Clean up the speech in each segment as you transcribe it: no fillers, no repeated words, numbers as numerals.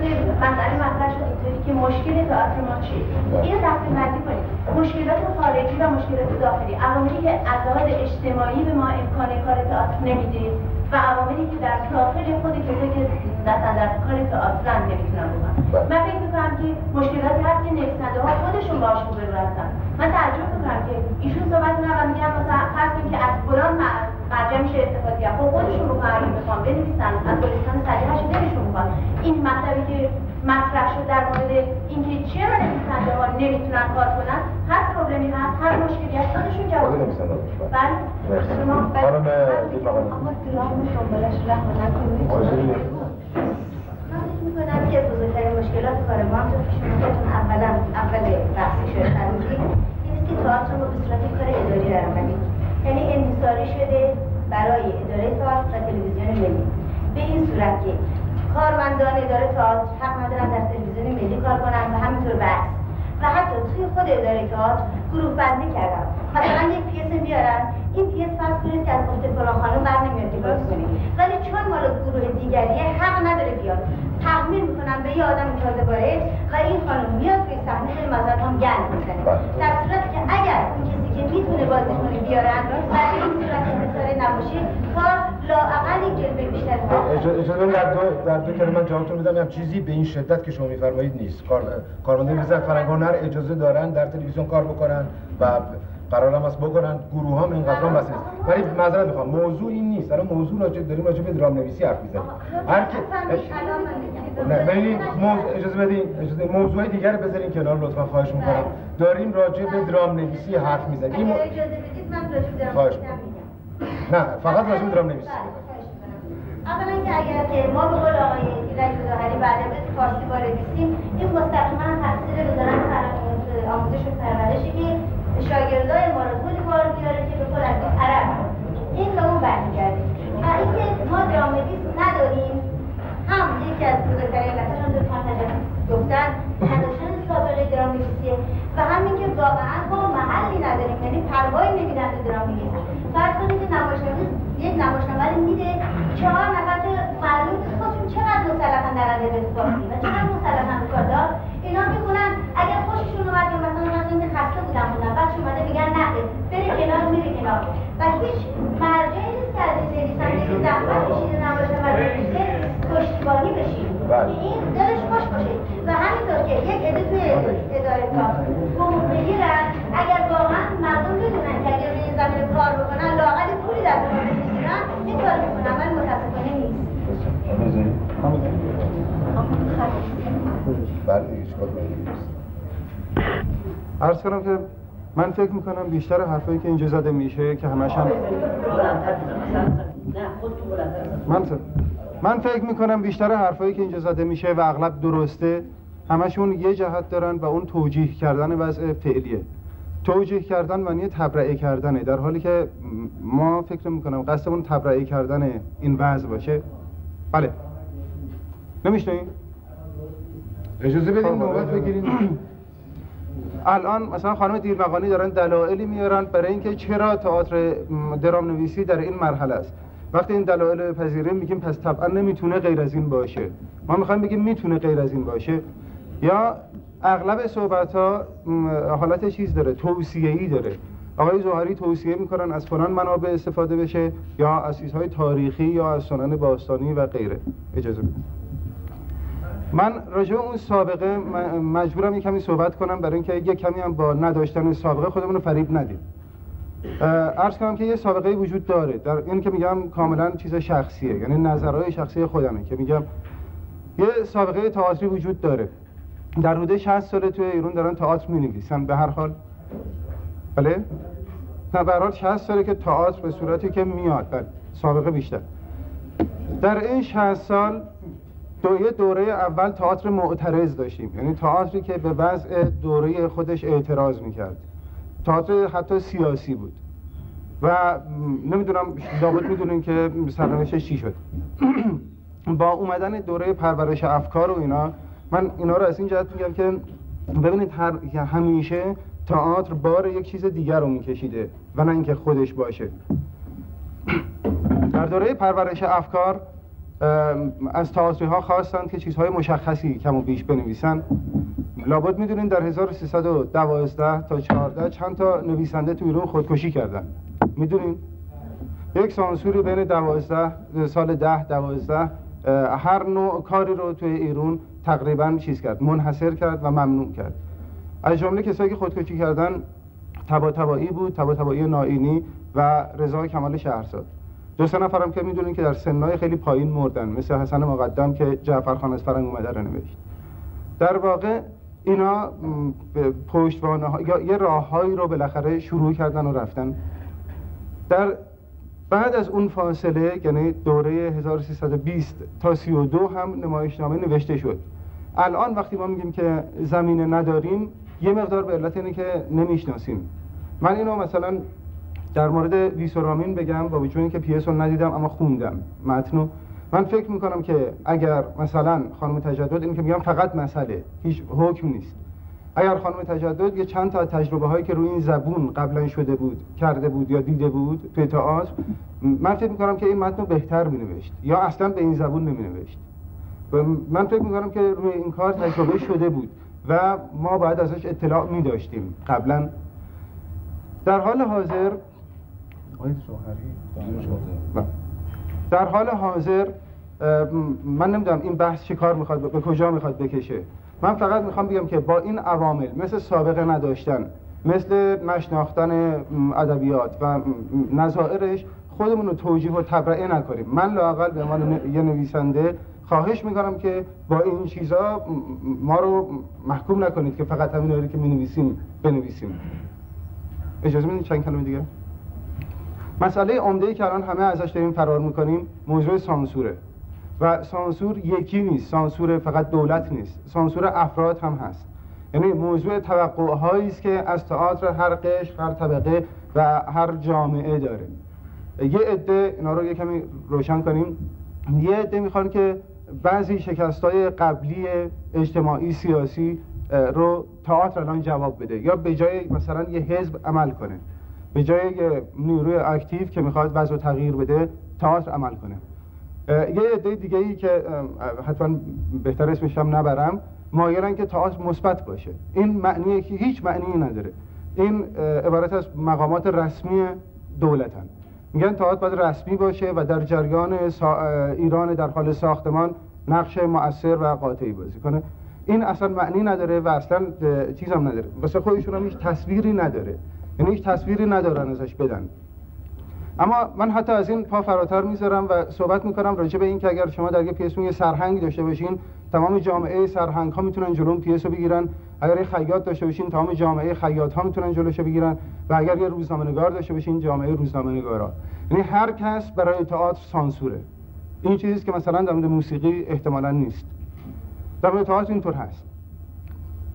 توی مسئله مطرح شد اینطوری که مشکل تئاتر ما چیه؟ اینو تقسیم بندی کنیم. مشکلات خارجی و مشکلات داخلی، عواملی که از لحاظ اجتماعی به ما امکان کار تئاتر نمیده و عواملی که در داخل خود کسایی که در کار تئاتر نمیتونن بکنن. من فکر می‌کنم که مشکلاتی هست که نویسنده‌ها خودشون باهاش روبرو هستن. من تعجب می‌کنم که ایشون صحبت می‌کنن و میگن مثلا فرض کنید که از فلان مرجع میشه استفاده کرد. خب خودشون رو اگه بخوام بنویسن از گلستان صریحش نمیشون می‌خوان. این مطلبی که مطرح شد در مورد اینکه چرا نویسنده‌ها نمیتونن کار کنن، هر پروبلمی هست، هر مشکلی هست خودشون جواب میدن. بله. شما خانم دیلمقانی اما درام دنبالش رحم نکنید. می‌کنم که بزرگترین مشکلات کار ما هم که شما اول بحثی شده فرمودید اینست که تئاتر رو به صورت کار اداری درآمدید، یعنی انحصاری شده برای اداره تئاتر و تلویزیون ملی، به این صورت که کارمندان اداره تئاتر حق ندارن در تلویزیون ملی کار کنن و همینطور بحث و حتی توی خود اداره تئاتر گروه بندی کردن. مثلا یک پیس بیارن، این پیس فرض کنید که از گفته فلان خانم برنمیاد که بازی کنید، ولی چون مال گروه دیگریه حق نداره بیاد، تحمیل میکنن به یه آدم تازه وارد و این خانم میاد روی صحنه خیلی معذرت هم گند میزنه، در صورتی که اگر اون کسی که میتونه بازی کنه بیارن و این صورت انحصاری نباشه کار لااقل یک جلوه بیشتر اجازه در دو کلمه من جوابتون میدم. هم چیزی به این شدت که شما میفرمایید نیست. کارمندان وزارت فرهنگ و هنر اجازه دارن در تلویزیون کار بکنن و قرار هم است بکنن، گروه هم اینقدر هم بس نیست. ولی معذرت میخوام موضوع این نیست. الان موضوع داریم راجع به درام‌نویسی حرف میزنیم. هر کی نه ببینید اجازه بدین، موضوع دیگر بذارین کنار لطفا، خواهش میکنم. داریم راجع به درام‌نویسی حرف میزنیم. اجازه بدید من راجع به خواهش میکنم. نه فقط راجع به درام‌نویسی. اولا که اگر که ما به قول آقای ایرج ظاهری بعد از فارسی واردیم، این مستقیما تاثیر وزارت آموزش و پرورشی که شاگردای ما رو طوری بار بیاره که به قول عرب این به اون برمیگرده و اینکه ما درام‌نویس نداریم هم یکی از بزرگترین علتاشون رو گفتن نداشتن سابقه درام‌نویسیه و همین که واقعا ما محلی نداریم، یعنی پروایی نمیدن به درام‌نویس. فرض کنید که نمایشنامه یک نمایشنامه رو میده 4 نفر که معلوم نیست خودشون چقدر مسلحاً در ادبیات فارسی و چقدر مسلحاً کاردار اینا میخونن. اگر خوششون اومد یا مثلا من خسته بودم بعد اومده میگن نه بری کنار، میری کنار و هیچ مرجعی نیست که از نویسنده که زحمت کشیده نمایشنامه رو نوشته پشتیبانی بشید که این دلش خوش باشه و همینطور که یک عده توی اداره کار حقوق بگیرن، اگر واقعا مردم بدونن که اگر این زمین کار بکنن لااقل پولی در کنار بگیرن این کار میکنن، ولی متاسفانه نیست. عرض کنم که من فکر میکنم بیشتر حرفایی که اینجا زده میشه که همش هم من فکر میکنم بیشتر حرفایی که اینجا زده میشه و اغلب درسته همشون یه جهت دارن و اون توجیه کردن وضع فعلیه. توجیه کردن معنی تبرئه کردنه، در حالی که ما فکر میکنم قصدمون تبرئه کردن این وضع باشه. بله نمیشنید؟ اجازه بدین نوبت بگیرین. الان مثلا خانم دیلمقانی دارن دلایلی میارن برای اینکه چرا تئاتر درام‌نویسی در این مرحله است. وقتی این دلایل بپذیریم میگیم پس طبعا نمیتونه غیر از این باشه. ما میخوایم بگیم میتونه غیر از این باشه. یا اغلب صحبت‌ها حالت چیز داره، توصیه‌ای داره. آقای ظاهری توصیه میکنن از فلان منابع استفاده بشه یا از چیزهای تاریخی یا از سنن باستانی و غیره. اجازه بدید. من راجع به اون سابقه مجبورم یک کمی صحبت کنم برای اینکه یک کمی هم با نداشتن سابقه خودمون رو فریب ندیم. عرض کنم که یه سابقه وجود داره، در این که میگم کاملا چیز شخصیه، یعنی نظرهای شخصی خودمه که میگم یه سابقه تئاتری وجود داره. در حدود 60 ساله توی ایران دارن تئاتر می‌نویسن به هر حال. بله؟ نه به هر حال 60 ساله که تئاتر به صورتی که میاد، بله سابقه بیشتر. در این 60 سال یه دوره اول تئاتر معترض داشتیم، یعنی تئاتری که به وضع دوره خودش اعتراض میکرد. تئاتر حتی سیاسی بود و نمیدونم لابد میدونین که سرنوشتش چی شد. با اومدن دوره پرورش افکار و اینا، من اینا رو از این جهت میگم که ببینید همیشه تئاتر بار یک چیز دیگر رو میکشیده و نه اینکه خودش باشه. در دوره پرورش افکار از تئاتری ها خواستند که چیزهای مشخصی کم و بیش بنویسن. لابد میدونین در 1312 تا 14 چند تا نویسنده تو ایران خودکشی کردن. میدونین یک سانسوری بین سال 10-12 هر نوع کاری رو توی ایران تقریبا چیز کرد، منحصر کرد و ممنوع کرد. از جمله کسایی که خودکشی کردن طباطبایی بود، طباطبایی نائینی و رضا کمال شهرزاد. 2-3 نفرم که میدونین که در سنای خیلی پایین مردن، مثل حسن مقدم که جعفرخان از فرنگ اومده رو نوشت. در واقع اینا پشتوانه ها یا یه راههایی رو بالاخره شروع کردن و رفتن. در بعد از اون فاصله، یعنی دوره 1320 تا 32 هم نمایشنامه نوشته شد. الان وقتی ما میگیم که زمینه نداریم، یه مقدار به علت اینه که نمیشناسیم. من اینو مثلا در مورد ویسورامین بگم، با وجود اینکه پیس رو ندیدم اما خوندم متنو. من فکر میکنم که اگر مثلا خانم تجدد، این که میگم فقط مسئله، هیچ حکم نیست، اگر خانم تجدد یه چند تا تجربه هایی که روی این زبون قبلا شده بود، کرده بود یا دیده بود توی تئاتر، من فکر میکنم که این متن بهتر مینوشت یا اصلا به این زبون نمینوشت. من فکر میکنم که روی این کار تجربه شده بود و ما باید ازش اطلاع میداشتیم قبلا. در حال حاضر من نمیدونم این بحث چه کار میخواد، به کجا میخواد بکشه. من فقط میخوام بگم که با این عوامل، مثل سابقه نداشتن، مثل نشناختن ادبیات و نظائرش، خودمون رو توجیه و تبرئه نکنیم. من لااقل به عنوان یه نویسنده خواهش میکنم که با این چیزا ما رو محکوم نکنید که فقط همین رو که می‌نویسیم بنویسیم. اجازه میدید چند کلمه دیگه؟ مسئله عمده‌ای که الان همه ازش داریم فرار میکنیم موضوع سانسوره. و سانسور یکی نیست، سانسور فقط دولت نیست، سانسور افراد هم هست. یعنی موضوع توقع‌هایی است که از تئاتر هر قشر، هر طبقه و هر جامعه داره. یه عده اینا رو یه کمی روشن کنیم. یه عده میخوان که بعضی شکست‌های قبلی اجتماعی سیاسی رو تئاتر الان جواب بده، یا به جای مثلا یه حزب عمل کنه، به جای یه نیروی اکتیو که میخواد وضع تغییر بده تئاتر عمل کنه. یه عده دیگه ای که حتما بهتر اسمش هم نبرم، مایلن که تئاتر مثبت باشه. این معنیه که هیچ معنی نداره. این عبارت از مقامات رسمی دولتن. میگن تئاتر باید رسمی باشه و در جریان ایران در حال ساختمان نقش مؤثر و قاطعی بازی کنه. این اصلا معنی نداره و اصلا چیز هم نداره. واسه خودشون هم هیچ تصویری نداره. یعنی هیچ تصویری ندارن ازش بدن. اما من حتی از این پا فراتر میذارم و صحبت میکنم راجع به این که اگر شما در یه پیسون یه سرهنگ داشته باشین، تمام جامعه سرهنگ ها میتونن جلوی پیسو بگیرن. اگر یه خیاط داشته باشین، تمام جامعه خیاط ها میتونن جلوشو بگیرن. و اگر یه روزنامه‌نگار داشته باشین، جامعه روزنامه‌نگارا. یعنی هر کس برای تئاتر سانسوره. این چیزی که مثلا در مورد موسیقی احتمالاً نیست. در مورد تئاتر اینطور هست.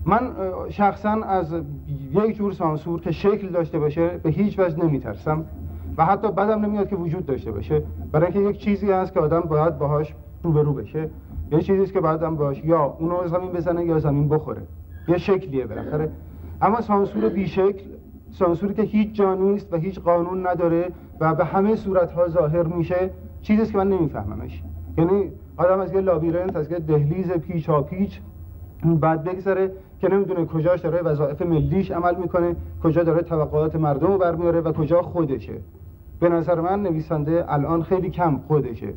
من شخصا از یک جور سانسور که شکل داشته باشه به هیچ وجه نمیترسم و حتی بدم نمیاد که وجود داشته باشه، برای اینکه یک چیزی هست که آدم باید باهاش روبرو بشه. یه چیزی است که باید آدم باهاش یا اونو زمین بزنه یا زمین بخوره. یه شکلیه بالاخره. اما سانسور بیشکل، سانسوری که هیچ جا نیست و هیچ قانون نداره و به همه صورت‌ها ظاهر میشه، چیزی است که من نمیفهممش. یعنی آدم از یه لابیرنت، از یه دهلیز پیچاپیچ بعد بگذره که نمیدونه کجاش داره وظایف ملیش عمل میکنه، کجا داره توقعات مردم رو برمیاره و کجا خودشه. به نظر من نویسنده الان خیلی کم خودشه،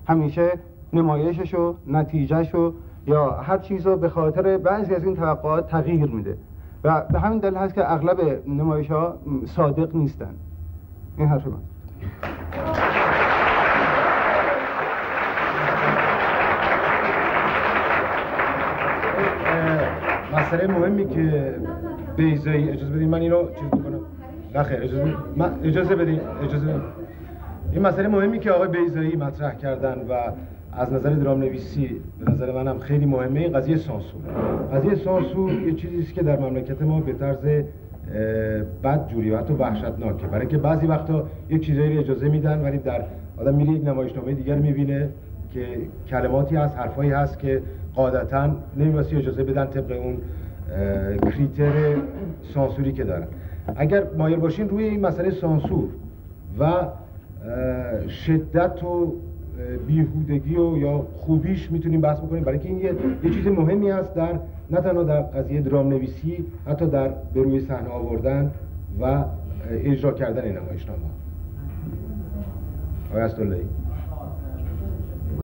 همیشه نمایششو، نتیجهشو یا هر چیزو به خاطر بعضی از این توقعات تغییر میده و به همین دلیل هست که اغلب نمایش‌ها صادق نیستن. این حرف من. مسئله مهمی که بیضایی، اجازه بدین من اینو چیز بکنم. نه خیر، اجازه بدین. این مسئله مهمی که آقای بیضایی مطرح کردن و از نظر درام‌نویسی به نظر منم خیلی مهمه، این قضیه سانسور. قضیه سانسور یه چیزی است که در مملکت ما به طرز بدجوری و حتی وحشتناکه، برای اینکه بعضی وقتا یک چیزایی رو اجازه میدن ولی در آدم میره یک نمایشنامه دیگر میبینه که کلماتی هست، حرفایی هست که قاعدتاً نمی‌باید اجازه بدن طبق اون کریتر سانسوری که دارن. اگر مایل باشین روی این مسئله سانسور و شدت و بیهودگی و یا خوبیش میتونیم بحث بکنیم، برای اینکه این یه چیز مهمی است در نه تنها در قضیه درام نویسی، حتی در به روی صحنه آوردن و اجرا کردن این نمایشنامه. آقای اسداللهی